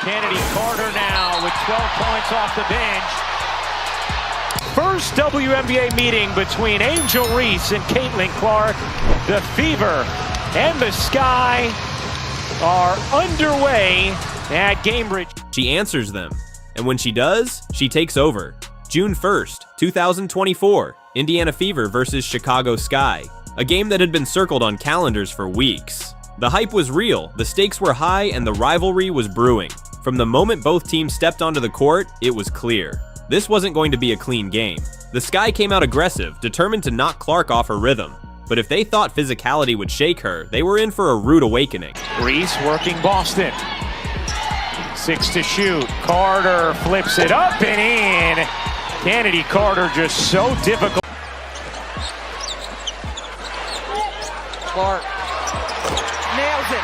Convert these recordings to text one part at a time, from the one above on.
Kennedy Carter now with 12 points off the bench. First WNBA meeting between Angel Reese and Caitlin Clark. The Fever and the Sky are underway at Cambridge. She answers them, and when she does, she takes over. June 1st, 2024, Indiana Fever versus Chicago Sky, a game that had been circled on calendars for weeks. The hype was real, the stakes were high, and the rivalry was brewing. From the moment both teams stepped onto the court, it was clear. This wasn't going to be a clean game. The Sky came out aggressive, determined to knock Clark off her rhythm. But if they thought physicality would shake her, they were in for a rude awakening. Reese working Boston. 6 to shoot. Carter flips it up and in. Kennedy Carter just so difficult. Clark nails it.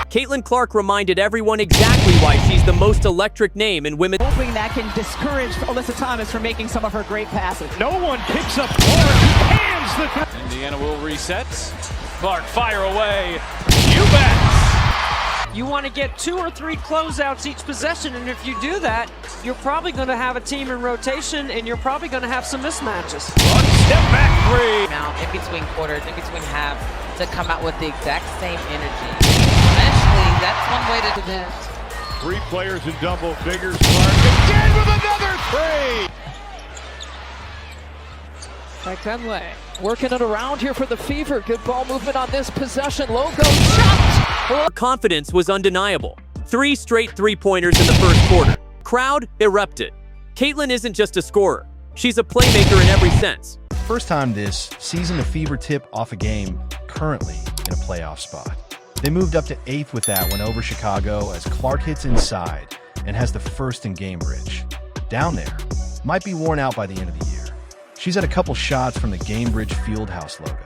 Caitlin Clark reminded everyone exactly why she's the most electric name in women. Hoping that can discourage Alyssa Thomas from making some of her great passes. No one picks up Clark. Hands the Indiana will reset. Clark fire away. You bet. You want to get 2 or 3 closeouts each possession, and if you do that, you're probably going to have a team in rotation, and you're probably going to have some mismatches. Step back three. Now, in between quarters, in between halves, to come out with the exact same energy. Eventually, that's one way to do that. 3 players in double figures. Clark again with another 3. Kenley working it around here for the Fever. Good ball movement on this possession. Logo shot. Her confidence was undeniable. 3 straight three-pointers in the first quarter. Crowd erupted. Caitlin isn't just a scorer. She's a playmaker in every sense. First time this season, the Fever tip off a game currently in a playoff spot. They moved up to 8th with that one over Chicago as Clark hits inside and has the first in Cambridge. Down there, might be worn out by the end of the year. She's had a couple shots from the Cambridge Fieldhouse logo.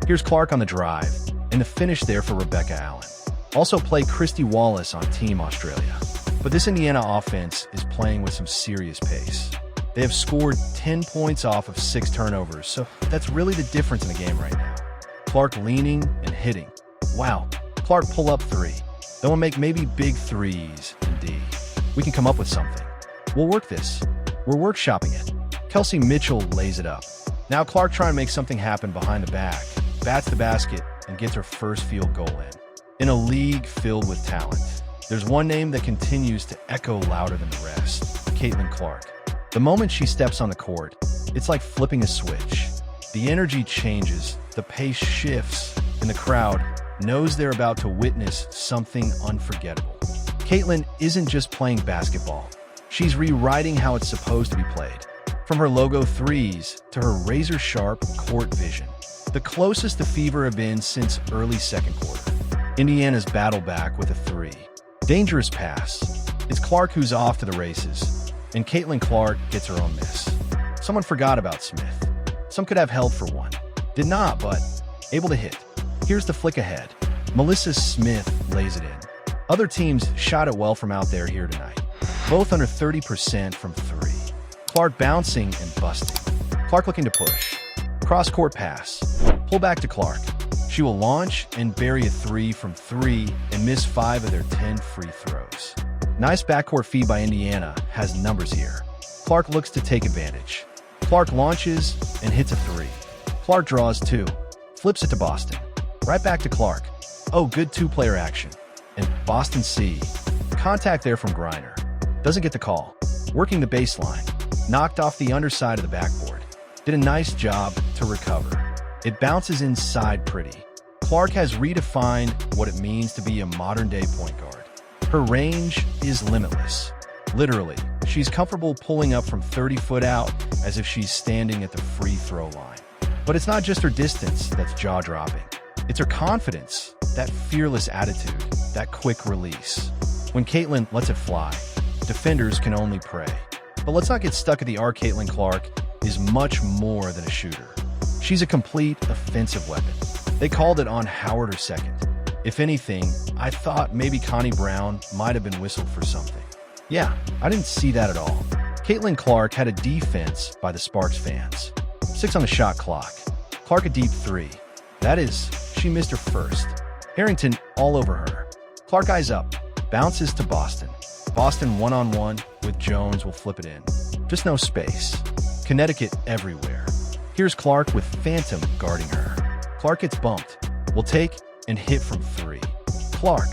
Here's Clark on the drive, and the finish there for Rebecca Allen. Also play Christy Wallace on Team Australia. But this Indiana offense is playing with some serious pace. They have scored 10 points off of 6 turnovers, so that's really the difference in the game right now. Clark leaning and hitting. Wow, Clark pull up 3. Then we'll make maybe big 3s and D. We can come up with something. We'll work this. We're workshopping it. Kelsey Mitchell lays it up. Now Clark trying to make something happen behind the back, bats the basket, and gets her first field goal in. In a league filled with talent, there's one name that continues to echo louder than the rest, Caitlin Clark. The moment she steps on the court, it's like flipping a switch. The energy changes, the pace shifts, and the crowd knows they're about to witness something unforgettable. Caitlin isn't just playing basketball. She's rewriting how it's supposed to be played. From her logo 3s to her razor-sharp court vision. The closest the Fever have been since early second quarter. Indiana's battle back with a 3. Dangerous pass. It's Clark who's off to the races, and Caitlin Clark gets her own miss. Someone forgot about Smith. Some could have held for one. Did not, but able to hit. Here's the flick ahead. Melissa Smith lays it in. Other teams shot it well from out there here tonight. Both under 30% from 3. Clark bouncing and busting. Clark looking to push. Cross-court pass. Pull back to Clark. She will launch and bury a 3 from 3 and miss 5 of their 10 free throws. Nice backcourt feed by Indiana has numbers here. Clark looks to take advantage. Clark launches and hits a 3. Clark draws 2. Flips it to Boston. Right back to Clark. Oh, good 2-player action. And Boston C. Contact there from Griner. Doesn't get the call. Working the baseline. Knocked off the underside of the backboard. Did a nice job to recover. It bounces inside pretty. Clark has redefined what it means to be a modern-day point guard. Her range is limitless. Literally, she's comfortable pulling up from 30 foot out as if she's standing at the free throw line. But it's not just her distance that's jaw-dropping. It's her confidence, that fearless attitude, that quick release. When Caitlin lets it fly, defenders can only pray. But let's not get stuck at the R. Caitlin Clark is much more than a shooter. She's a complete offensive weapon. They called it on Howard or second. If anything, I thought maybe Connie Brown might have been whistled for something. Yeah, I didn't see that at all. Caitlin Clark had a defense by the Sparks fans. 6 on the shot clock. Clark a deep 3. That is, she missed her first. Harrington all over her. Clark eyes up. Bounces to Boston. Boston one-on-one with Jones will flip it in. Just no space. Connecticut everywhere. Here's Clark with Phantom guarding her. Clark gets bumped. Will take and hit from 3. Clark.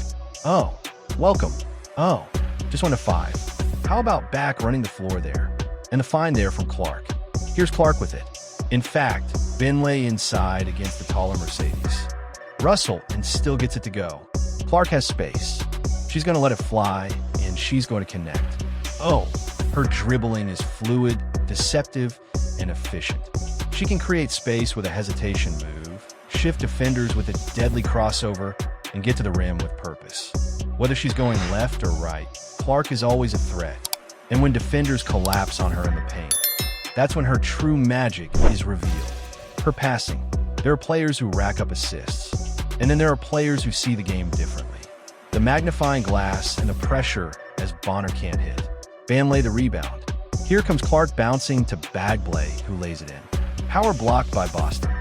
Oh. Welcome. Oh. Just went to 5. How about back running the floor there? And the find there from Clark. Here's Clark with it. In fact, Benlay inside against the taller Mercedes. Russell and still gets it to go. Clark has space. She's going to let it fly, and she's going to connect. Oh, her dribbling is fluid, deceptive, and efficient. She can create space with a hesitation move, shift defenders with a deadly crossover, and get to the rim with purpose. Whether she's going left or right, Clark is always a threat. And when defenders collapse on her in the paint, that's when her true magic is revealed. Her passing. There are players who rack up assists, and then there are players who see the game differently. The magnifying glass and the pressure as Bonner can't hit. Banlay the rebound. Here comes Clark bouncing to Bagblay, who lays it in. Power blocked by Boston.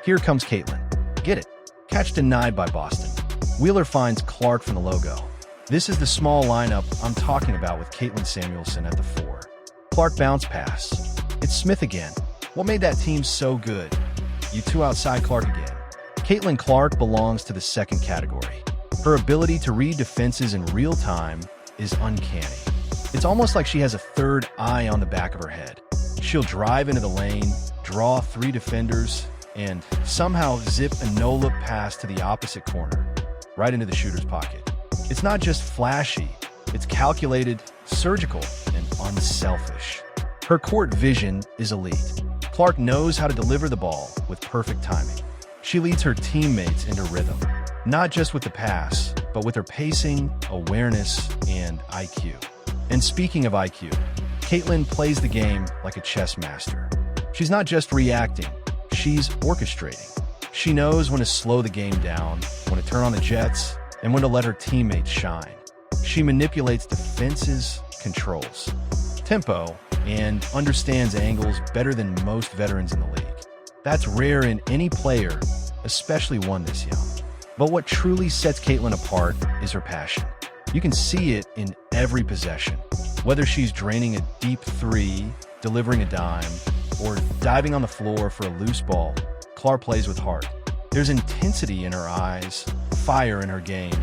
Here comes Caitlin. Get it. Catch denied by Boston. Wheeler finds Clark from the logo. This is the small lineup I'm talking about with Caitlin Samuelson at the 4. Clark bounce pass. It's Smith again. What made that team so good? You two outside Clark again. Caitlin Clark belongs to the second category. Her ability to read defenses in real time is uncanny. It's almost like she has a third eye on the back of her head. She'll drive into the lane, draw 3 defenders, and somehow zip a no-look pass to the opposite corner, right into the shooter's pocket. It's not just flashy, it's calculated, surgical, and unselfish. Her court vision is elite. Clark knows how to deliver the ball with perfect timing. She leads her teammates into rhythm, not just with the pass, but with her pacing, awareness, and IQ. And speaking of IQ, Caitlin plays the game like a chess master. She's not just reacting, she's orchestrating. She knows when to slow the game down, when to turn on the jets, and when to let her teammates shine. She manipulates defenses, controls tempo, and understands angles better than most veterans in the league. That's rare in any player, especially one this young. But what truly sets Caitlin apart is her passion. You can see it in every possession. Whether she's draining a deep 3, delivering a dime, or diving on the floor for a loose ball, Clark plays with heart. There's intensity in her eyes, fire in her game,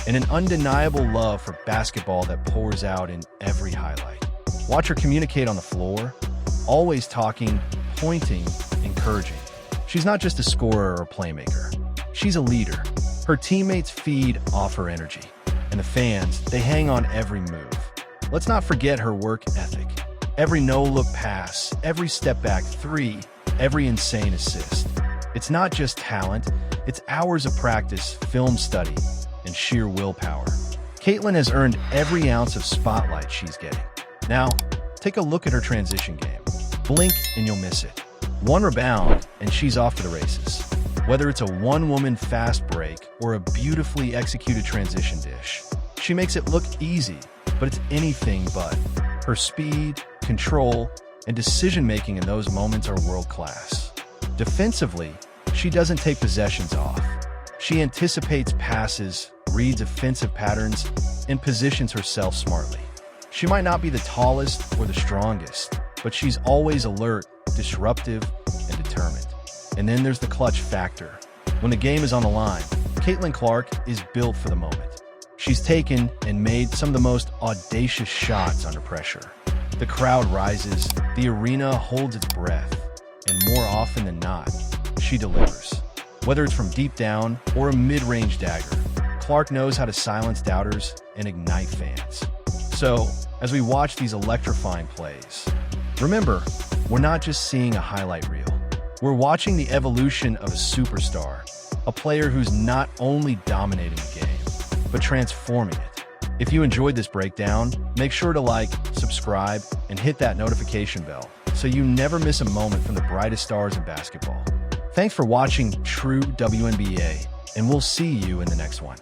and an undeniable love for basketball that pours out in every highlight. Watch her communicate on the floor, always talking, pointing, encouraging. She's not just a scorer or playmaker. She's a leader. Her teammates feed off her energy, and the fans, they hang on every move. Let's not forget her work ethic. Every no-look pass, every step-back 3, every insane assist. It's not just talent, it's hours of practice, film study, and sheer willpower. Caitlin has earned every ounce of spotlight she's getting. Now, take a look at her transition game. Blink and you'll miss it. One rebound and she's off to the races. Whether it's a one-woman fast break or a beautifully executed transition dish, she makes it look easy, but it's anything but. Her speed, control, and decision-making in those moments are world-class. Defensively, she doesn't take possessions off. She anticipates passes, reads offensive patterns, and positions herself smartly. She might not be the tallest or the strongest, but she's always alert, disruptive, and determined. And then there's the clutch factor. When the game is on the line, Caitlin Clark is built for the moment. She's taken and made some of the most audacious shots under pressure. The crowd rises, the arena holds its breath, and more often than not, she delivers. Whether it's from deep down or a mid-range dagger, Clark knows how to silence doubters and ignite fans. So, as we watch these electrifying plays, remember, we're not just seeing a highlight reel. We're watching the evolution of a superstar, a player who's not only dominating the game, but transforming it. If you enjoyed this breakdown, make sure to like, subscribe, and hit that notification bell so you never miss a moment from the brightest stars in basketball. Thanks for watching True WNBA, and we'll see you in the next one.